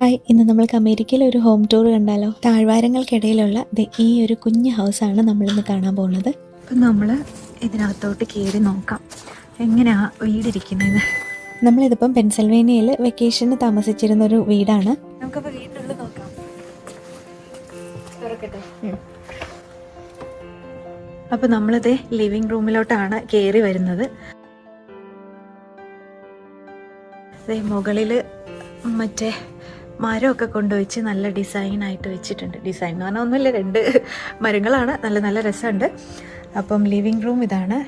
Hi, ഇന്ന് നമ്മൾക്ക് അമേരിക്കയിലെ ഒരു ഹോം ടൂർ കണ്ടാലോ? താഴ്വാരങ്ങൾക്കിടയിലുള്ള ഈ ഒരു കുഞ്ഞു ഹൗസാണ് നമ്മളിന്ന് കാണാൻ പോകുന്നത്. അപ്പം നമ്മൾ ഇതിനകത്തോട്ട് കയറി നോക്കാം എങ്ങനെയാ വീടിരിക്കുന്നത്. നമ്മളിതിപ്പം പെൻസിൽവേനിയയിൽ വെക്കേഷന് താമസിച്ചിരുന്ന ഒരു വീടാണ്. നമുക്കപ്പോൾ വീടിനുള്ളിൽ നോക്കാം. തുറക്കട്ടെ. അപ്പം നമ്മളിത് ലിവിങ് റൂമിലോട്ടാണ് കയറി വരുന്നത്. മുകളിൽ മറ്റേ മരമൊക്കെ കൊണ്ടുവച്ച് നല്ല ഡിസൈനായിട്ട് വെച്ചിട്ടുണ്ട്. ഡിസൈൻ എന്ന് പറഞ്ഞാൽ ഒന്നുമില്ല, 2 മരങ്ങളാണ്. നല്ല നല്ല രസമുണ്ട്. അപ്പം ലിവിങ് റൂം ഇതാണ്.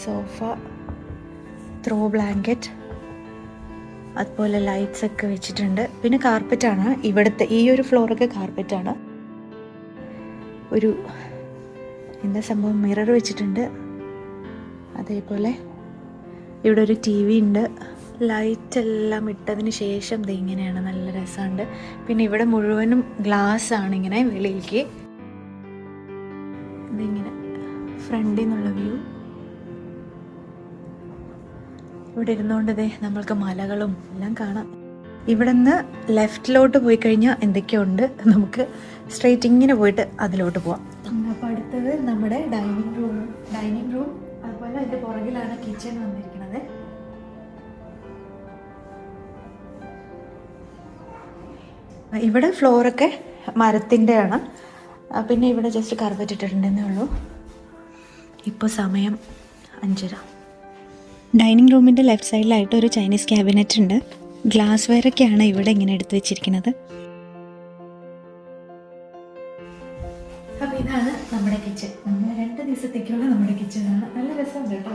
സോഫ, ത്രോ ബ്ലാങ്കറ്റ്, അതുപോലെ ലൈറ്റ്സ് ഒക്കെ വെച്ചിട്ടുണ്ട്. പിന്നെ കാർപ്പറ്റാണ് ഇവിടുത്തെ ഈ ഒരു ഫ്ലോറൊക്കെ കാർപ്പറ്റാണ്. ഒരു എന്താ സംഭവം, മിറർ വെച്ചിട്ടുണ്ട്. അതേപോലെ ഇവിടെ ഒരു TV ഉണ്ട്. ലൈറ്റെല്ലാം ഇട്ടതിന് ശേഷം ഇത് ഇങ്ങനെയാണ്, നല്ല രസമുണ്ട്. പിന്നെ ഇവിടെ മുഴുവനും ഗ്ലാസ് ആണ്, ഇങ്ങനെ വെളിയിലേക്ക് ഇതിങ്ങനെ ഫ്രണ്ടിൽ നിന്നുള്ള വ്യൂ. ഇവിടെ ഇരുന്നുകൊണ്ട് നമ്മൾക്ക് മലകളും എല്ലാം കാണാം. ഇവിടെ നിന്ന് ലെഫ്റ്റിലോട്ട് പോയി കഴിഞ്ഞാൽ എന്തൊക്കെയുണ്ട്, നമുക്ക് സ്ട്രെയിറ്റ് ഇങ്ങനെ പോയിട്ട് അതിലോട്ട് പോവാം. അപ്പോൾ അടുത്തത് നമ്മുടെ ഡൈനിങ് റൂം. അതുപോലെ അതിൻ്റെ പുറകിലാണ് കിച്ചൺ വന്നിരിക്കുന്നത്. ഇവിടെ ഫ്ലോറൊക്കെ മരത്തിൻ്റെ ആണ്. പിന്നെ ഇവിടെ ജസ്റ്റ് കാർപ്പറ്റ് ഇട്ടിട്ടുണ്ടെന്നേ ഉള്ളൂ. ഇപ്പോൾ സമയം 5:30. ഡൈനിങ് റൂമിൻ്റെ ലെഫ്റ്റ് സൈഡിലായിട്ട് ഒരു ചൈനീസ് ക്യാബിനറ്റ് ഉണ്ട്. ഗ്ലാസ് വെയറൊക്കെയാണ് ഇവിടെ ഇങ്ങനെ എടുത്തു വെച്ചിരിക്കുന്നത്. അപ്പോൾ ഇതാണ് നമ്മുടെ കിച്ചൺ. നമ്മൾ 2 ദിവസത്തേക്കുള്ള നമ്മുടെ കിച്ചണാണ്. നല്ല രസമുണ്ട് കേട്ടോ,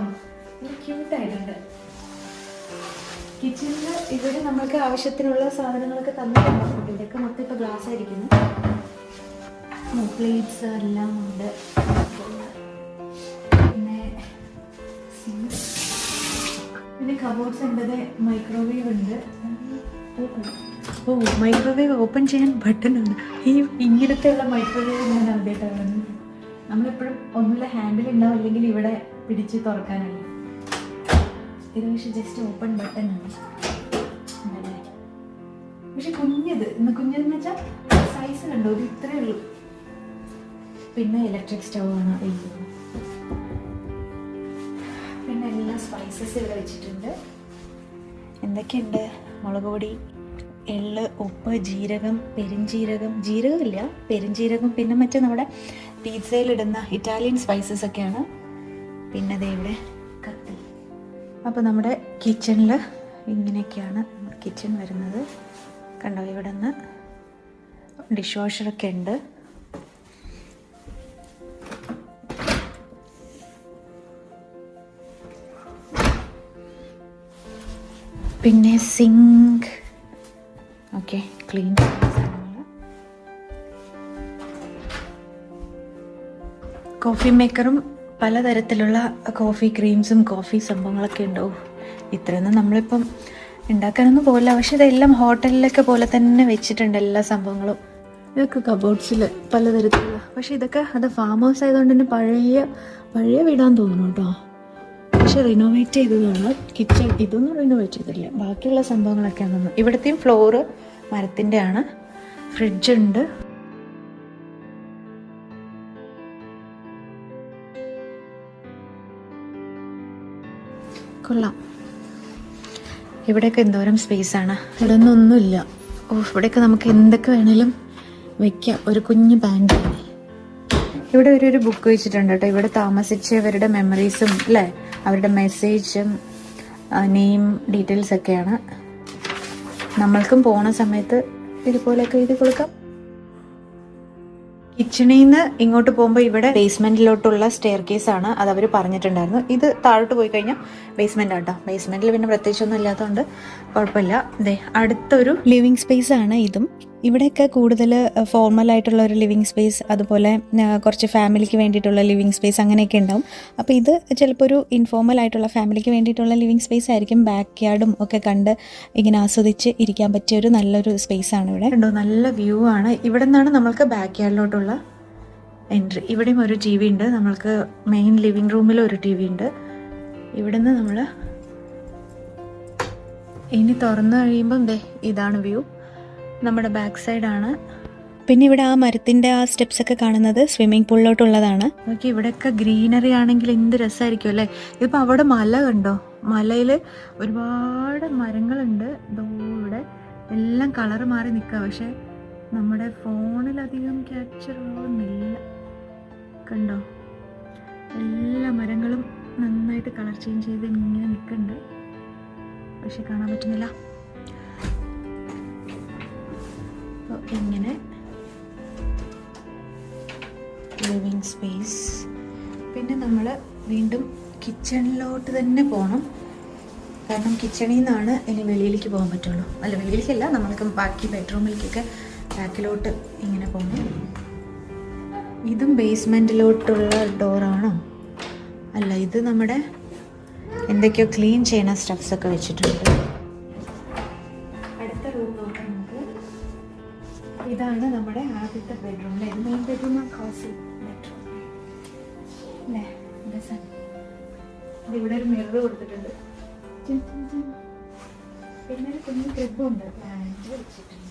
നല്ല ക്യൂട്ടായിട്ടുണ്ട്. കിച്ചണിൽ ഇവിടെ നമുക്ക് ആവശ്യത്തിനുള്ള സാധനങ്ങളൊക്കെ തന്നിട്ടുണ്ട്. ഇതൊക്കെ മൊത്തം ഇപ്പോൾ ഗ്ലാസ് ആയിരിക്കുന്നു. പ്ലേറ്റ്സ് എല്ലാം ഉണ്ട്. പിന്നെ കബോർഡ്സ് ഉണ്ട്. മൈക്രോവേവ് ഉണ്ട്. മൈക്രോവേവ് ഓപ്പൺ ചെയ്യാൻ ബട്ടൺ ഉണ്ട്. ഇങ്ങനത്തെ ഉള്ള മൈക്രോവേവ് ഞാൻ ആദ്യമായിട്ടാണ്. നമ്മളെപ്പോഴും ഒന്നുമില്ല ഹാൻഡിൽ ഉണ്ടാവും, അല്ലെങ്കിൽ ഇവിടെ പിടിച്ച് തുറക്കാനല്ല. ഇത് പക്ഷെ ജസ്റ്റ് ഓപ്പൺ ബട്ടൺ ആണ്. പക്ഷെ കുഞ്ഞതെന്ന് വെച്ചാൽ സൈസ് കണ്ടോ, ഇത് ഇത്രയേ ഉള്ളൂ. പിന്നെ ഇലക്ട്രിക് സ്റ്റവ് ആണ്. പിന്നെ എല്ലാ സ്പൈസസ് ഇവിടെ വെച്ചിട്ടുണ്ട്. എന്തൊക്കെയുണ്ട്, മുളക് പൊടി, എള്ള്, ഉപ്പ്, ജീരകം, ജീരകമില്ല, പെരുംജീരകം, പിന്നെ മറ്റേ നമ്മുടെ പിസ്സയിലിടുന്ന ഇറ്റാലിയൻ സ്പൈസസ് ഒക്കെയാണ്. പിന്നെ ഇവിടെ കത്തി. അപ്പോൾ നമ്മുടെ കിച്ചണിൽ ഇങ്ങനെയൊക്കെയാണ് കിച്ചൺ വരുന്നത്. കണ്ടോ, ഇവിടെ നിന്ന് ഡിഷ് വാഷറൊക്കെ ഉണ്ട്. പിന്നെ സിങ്ക്, ഓക്കെ, ക്ലീൻ കോഫി മേക്കറും പലതരത്തിലുള്ള കോഫി ക്രീംസും കോഫി സംഭവങ്ങളൊക്കെ ഉണ്ടാവും. ഇത്രയൊന്നും നമ്മളിപ്പം ഉണ്ടാക്കാനൊന്നും പോകില്ല. പക്ഷെ ഇതെല്ലാം ഹോട്ടലിലൊക്കെ പോലെ തന്നെ വെച്ചിട്ടുണ്ട് എല്ലാ സംഭവങ്ങളും. ഇതൊക്കെ കബോർഡ്സിൽ പലതരത്തിലുള്ള. പക്ഷെ ഇതൊക്കെ അത് ഫാം ഹൗസ് ആയതുകൊണ്ട് തന്നെ പഴയ വീടാന്ന് തോന്നുന്നു കേട്ടോ. പക്ഷെ റിനോവേറ്റ് ചെയ്തതാണ് കിച്ചൺ. ഇതൊന്നും റിനോവേറ്റ് ചെയ്തില്ല, ബാക്കിയുള്ള സംഭവങ്ങളൊക്കെയാണെന്ന്. ഇവിടുത്തെയും ഫ്ലോറ് മരത്തിൻ്റെ ആണ്. ഫ്രിഡ്ജുണ്ട്. കൊള്ളാം. ഇവിടെയൊക്കെ എന്തോരം സ്പേസാണ്. ഇവിടെ ഒന്നുമില്ല. ഇവിടെയൊക്കെ നമുക്ക് എന്തൊക്കെ വേണേലും വെക്കാം. ഒരു കുഞ്ഞ് പാൻറ്. ഇവിടെ ഒരു ബുക്ക് വെച്ചിട്ടുണ്ട് കേട്ടോ. ഇവിടെ താമസിച്ചവരുടെ മെമ്മറീസും അല്ലേ, അവരുടെ മെസ്സേജും നെയിം ഡീറ്റെയിൽസ് ഒക്കെയാണ്. നമ്മൾക്കും പോണ സമയത്ത് ഇതുപോലെയൊക്കെ എഴുതി കൊടുക്കാം. കിച്ചണിൽ നിന്ന് ഇങ്ങോട്ട് പോകുമ്പോൾ ഇവിടെ ബേസ്മെന്റിലോട്ടുള്ള സ്റ്റെയർ കേസ് ആണ്. അത് അവർ പറഞ്ഞിട്ടുണ്ടായിരുന്നു. ഇത് താഴോട്ട് പോയി കഴിഞ്ഞാൽ ബേസ്മെന്റ് ആട്ടോ. ബേസ്മെന്റിൽ പിന്നെ പ്രത്യേകിച്ചൊന്നും ഇല്ലാത്തതുകൊണ്ട് കുഴപ്പമില്ല. അടുത്തൊരു ലിവിങ് സ്പേസ് ആണ് ഇതും. ഇവിടെയൊക്കെ കൂടുതൽ ഫോർമലായിട്ടുള്ള ഒരു ലിവിങ് സ്പേസ്, അതുപോലെ കുറച്ച് ഫാമിലിക്ക് വേണ്ടിയിട്ടുള്ള ലിവിങ് സ്പേസ് അങ്ങനെയൊക്കെ ഉണ്ടാവും. അപ്പോൾ ഇത് ചിലപ്പോൾ ഒരു ഇൻഫോർമൽ ആയിട്ടുള്ള ഫാമിലിക്ക് വേണ്ടിയിട്ടുള്ള ലിവിങ് സ്പേസ് ആയിരിക്കും. ബാക്ക് യാർഡും ഒക്കെ കണ്ട് ഇങ്ങനെ ആസ്വദിച്ച് ഇരിക്കാൻ പറ്റിയ ഒരു നല്ലൊരു സ്പേസ് ആണ് ഇവിടെ. ഉണ്ടോ, നല്ല വ്യൂ ആണ്. ഇവിടെ നിന്നാണ് നമ്മൾക്ക് ബാക്ക് യാർഡിലോട്ടുള്ള എൻട്രി. ഇവിടെയും ഒരു TV ഉണ്ട്. നമ്മൾക്ക് മെയിൻ ലിവിങ് റൂമിൽ ഒരു TV ഉണ്ട്. ഇവിടെ നിന്ന് നമ്മൾ ഇനി തുറന്നു കഴിയുമ്പം ഇതാണ് വ്യൂ, നമ്മുടെ ബാക്ക് സൈഡാണ്. പിന്നെ ഇവിടെ ആ മരത്തിൻ്റെ ആ സ്റ്റെപ്സ് ഒക്കെ കാണുന്നത് സ്വിമ്മിംഗ് പൂളിലോട്ടുള്ളതാണ്. നോക്കി ഇവിടെയൊക്കെ ഗ്രീനറി ആണെങ്കിൽ എന്ത് രസമായിരിക്കും അല്ലേ. ഇതിപ്പോൾ അവിടെ മല കണ്ടോ, മലയിൽ ഒരുപാട് മരങ്ങളുണ്ട്. ഇവിടെ എല്ലാം കളറ് മാറി നിൽക്കുക, പക്ഷെ നമ്മുടെ ഫോണിലധികം ക്യാപ്ചർ ആവുന്നില്ല. കണ്ടോ, എല്ലാ മരങ്ങളും നന്നായിട്ട് കളർ ചേഞ്ച് ചെയ്ത് ഇങ്ങനെ നിൽക്കുന്നുണ്ട്, പക്ഷെ കാണാൻ പറ്റുന്നില്ല. അപ്പോൾ ഇങ്ങനെ ലിവിങ് സ്പേസ്. പിന്നെ നമ്മൾ വീണ്ടും കിച്ചണിലോട്ട് തന്നെ പോകണം, കാരണം കിച്ചണിൽ നിന്നാണ് ഇനി വെളിയിലേക്ക് പോകാൻ പറ്റുള്ളൂ. അല്ല, വെളിയിലേക്കല്ല, നമ്മൾക്ക് ബാക്കി ബെഡ്റൂമിലേക്കൊക്കെ ബാക്കിലോട്ട് ഇങ്ങനെ പോകണം. ഇതും ബേസ്മെൻറ്റിലോട്ടുള്ള ഡോറാണോ? അല്ല, ഇത് നമ്മുടെ എന്തൊക്കെയോ ക്ലീൻ ചെയ്യുന്ന സ്റ്റഫ്സൊക്കെ വെച്ചിട്ടുണ്ട്. അടുത്ത റൂം നോക്കാം നമുക്ക്. ഇതാണ് നമ്മുടെ ആദ്യത്തെ ബെഡ്റൂം. ഇത് മെയിൻ ബെഡ്റൂമാണ്, കോസി ബെഡ്റൂം അല്ലേ. ഇവിടെ ഒരു മിറർ കൊടുത്തിട്ടുണ്ട്, പിന്നെ ഒരു കുഞ്ഞു ക്രിബുണ്ട്, പ്ലാന്റ് വെച്ചിട്ടുണ്ട്.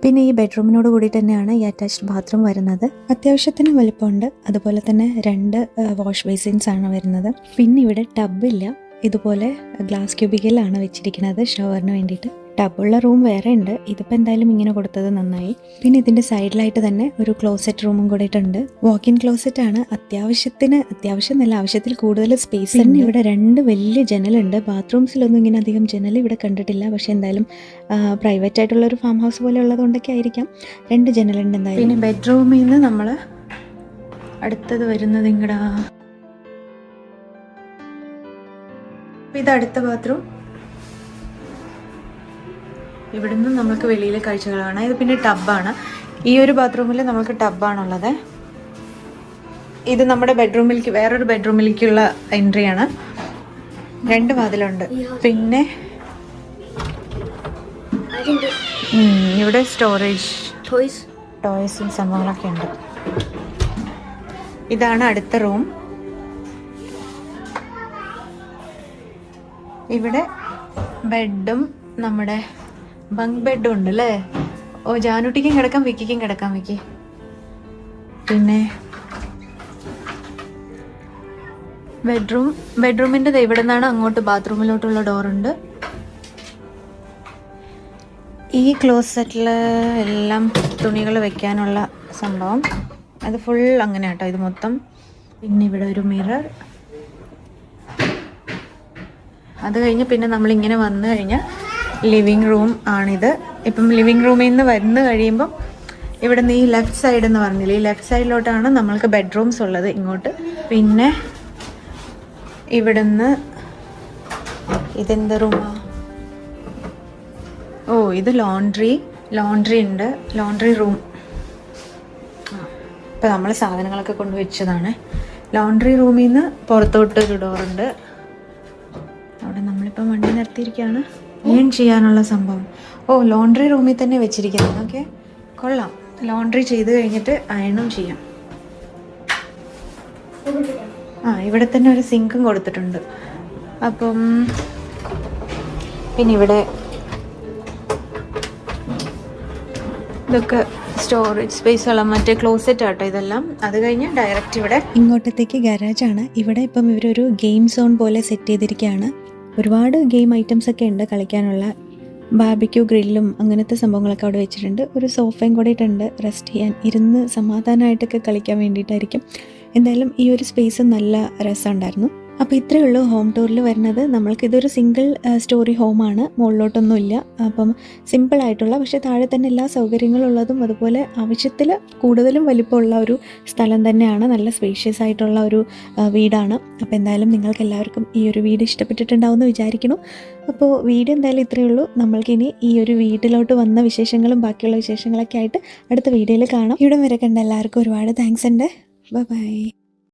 പിന്നെ ഈ ബെഡ്റൂമിനോട് കൂടി തന്നെയാണ് ഈ അറ്റാച്ച്ഡ് ബാത്റൂം വരുന്നത്. അത്യാവശ്യത്തിന് വലുപ്പമുണ്ട്. അതുപോലെ തന്നെ 2 വാഷ് ബേസിൻസ് ആണ് വരുന്നത്. പിന്നെ ഇവിടെ ടബില്ല, ഇതുപോലെ ഗ്ലാസ് ക്യൂബിക്കലാണ് വെച്ചിരിക്കുന്നത് ഷവറിന് വേണ്ടിയിട്ട്. ടബുള്ള റൂം വേറെ ഉണ്ട്, ഇതിപ്പോൾ എന്തായാലും ഇങ്ങനെ കൊടുത്തത് നന്നായി. പിന്നെ ഇതിൻ്റെ സൈഡിലായിട്ട് തന്നെ ഒരു ക്ലോസറ്റ് റൂമും കൂടിയിട്ടുണ്ട്. വാക്ക്-ഇൻ ക്ലോസറ്റ് ആണ്. അത്യാവശ്യമല്ല, ആവശ്യത്തിൽ കൂടുതൽ സ്പേസ് തന്നെ. ഇവിടെ 2 വലിയ ജനലുണ്ട്. ബാത്റൂംസിലൊന്നും ഇങ്ങനെ അധികം ജനൽ ഇവിടെ കണ്ടിട്ടില്ല, പക്ഷെ എന്തായാലും പ്രൈവറ്റ് ആയിട്ടുള്ള ഒരു ഫാം ഹൗസ് പോലെ ഉള്ളതുകൊണ്ടൊക്കെ ആയിരിക്കാം 2 ജനലുണ്ട് എന്തായാലും. പിന്നെ ബെഡ്റൂമിൽ നിന്ന് നമ്മൾ അടുത്തത് വരുന്നത് ഇങ്ങടാ, ഇത് അടുത്ത ബാത്റൂം. ഇവിടുന്ന് നമുക്ക് വെളിയിലെ കാഴ്ചകൾ കാണാം. ഇത് പിന്നെ ടബാണ്. ഈ ഒരു ബാത്റൂമിൽ നമുക്ക് ടബാണുള്ളത്. ഇത് നമ്മുടെ ബെഡ്റൂമിലേക്ക്, വേറൊരു ബെഡ്റൂമിലേക്കുള്ള എൻട്രിയാണ്. 2 വാതിലുണ്ട്. പിന്നെ ഇവിടെ സ്റ്റോറേജ് ടോയ്സും സംഭവങ്ങളൊക്കെ ഉണ്ട്. ഇതാണ് അടുത്ത റൂം. ഇവിടെ ബെഡും നമ്മുടെ ബങ്ക് ബെഡും ഉണ്ട് അല്ലേ. ജാനുട്ടിക്കും കിടക്കാം, വിക്കിക്കും കിടക്കാം. വിക്കി പിന്നെ ബെഡ്റൂമിൻ്റെ ഇവിടെ നിന്നാണ് അങ്ങോട്ട് ബാത്റൂമിലോട്ടുള്ള ഡോറുണ്ട്. ഈ ക്ലോസറ്റിൽ എല്ലാം തുണികൾ വെക്കാനുള്ള സംഭവം, അത് ഫുൾ അങ്ങനെ കേട്ടോ, ഇത് മൊത്തം. പിന്നെ ഇവിടെ ഒരു മിറർ. അത് കഴിഞ്ഞ് പിന്നെ നമ്മളിങ്ങനെ വന്നു കഴിഞ്ഞാൽ ലിവിങ് റൂം ആണിത്. ഇപ്പം ലിവിങ് റൂമിൽ നിന്ന് വന്നു കഴിയുമ്പം ഇവിടെ നിന്ന് ഈ ലെഫ്റ്റ് സൈഡ് എന്ന് പറഞ്ഞില്ലേ, ഈ ലെഫ്റ്റ് സൈഡിലോട്ടാണ് നമ്മൾക്ക് ബെഡ്റൂംസ് ഉള്ളത് ഇങ്ങോട്ട്. പിന്നെ ഇവിടുന്ന് ഇതെന്ത് റൂമാണ്? ഇത് ലോണ്ട്രി ഉണ്ട്, ലോണ്ട്രി റൂം. ഇപ്പം നമ്മൾ സാധനങ്ങളൊക്കെ കൊണ്ടുവച്ചതാണ്. ലോണ്ട്രി റൂമിൽ നിന്ന് പുറത്തോട്ടൊരു ഡോറുണ്ട്. അവിടെ നമ്മളിപ്പം വണ്ടി നിർത്തിയിരിക്കുകയാണ്. അയൺ ചെയ്യാനുള്ള സംഭവം ലോണ്ട്രി റൂമിൽ തന്നെ വെച്ചിരിക്കുന്നത്. ഓക്കെ, കൊള്ളാം. ലോണ്ട്രി ചെയ്ത് കഴിഞ്ഞിട്ട് അയണും ചെയ്യാം. ഇവിടെ തന്നെ ഒരു സിങ്കും കൊടുത്തിട്ടുണ്ട്. അപ്പം പിന്നെ ഇവിടെ ഇതൊക്കെ സ്റ്റോറേജ് സ്പേസുള്ള മറ്റേ ക്ലോസറ്റ് ആട്ടോ ഇതെല്ലാം. അത് കഴിഞ്ഞ് ഡയറക്റ്റ് ഇവിടെ ഇങ്ങോട്ടത്തേക്ക് ഗാരാജാണ്. ഇവിടെ ഇപ്പം ഇവരൊരു ഗെയിം സോൺ പോലെ സെറ്റ് ചെയ്തിരിക്കുകയാണ്. ഒരുപാട് ഗെയിം ഐറ്റംസ് ഒക്കെ ഉണ്ട് കളിക്കാനുള്ള. ബാർബിക്യൂ ഗ്രില്ലും അങ്ങനത്തെ സംഭവങ്ങളൊക്കെ അവിടെ വെച്ചിട്ടുണ്ട്. ഒരു സോഫയും കൂടെ ഇട്ടുണ്ട്, റെസ്റ്റ് ചെയ്യാൻ, ഇരുന്ന് സമാധാനമായിട്ടൊക്കെ കളിക്കാൻ വേണ്ടിയിട്ടായിരിക്കും. എന്തായാലും ഈ ഒരു സ്പേസ് നല്ല രസമുണ്ടായിരുന്നു. അപ്പോൾ ഇത്രയേ ഉള്ളൂ ഹോം ടൂറിൽ വരുന്നത്. നമ്മൾക്കിതൊരു സിംഗിൾ സ്റ്റോറി ഹോമാണ്, മുകളിലോട്ടൊന്നുമില്ല. അപ്പം സിമ്പിളായിട്ടുള്ള, പക്ഷേ താഴെ തന്നെ എല്ലാ സൗകര്യങ്ങളും ഉള്ളതും അതുപോലെ ആവശ്യത്തിൽ കൂടുതലും വലിപ്പമുള്ള ഒരു സ്ഥലം തന്നെയാണ്. നല്ല സ്പേഷ്യസ് ആയിട്ടുള്ള ഒരു വീടാണ്. അപ്പോൾ എന്തായാലും നിങ്ങൾക്ക് എല്ലാവർക്കും ഈ ഒരു വീട് ഇഷ്ടപ്പെട്ടിട്ടുണ്ടാവുമെന്ന് വിചാരിക്കുന്നു. അപ്പോൾ വീഡിയോ എന്തായാലും ഇത്രയേ ഉള്ളൂ. നമ്മൾക്കിനി ഈ ഒരു വീട്ടിലോട്ട് വന്ന വിശേഷങ്ങളും ബാക്കിയുള്ള വിശേഷങ്ങളൊക്കെ ആയിട്ട് അടുത്ത വീഡിയോയിൽ കാണാം. ഇവിടെ വരെ കണ്ട എല്ലാവർക്കും ഒരുപാട് താങ്ക്സ് ഉണ്ട്. ബൈ.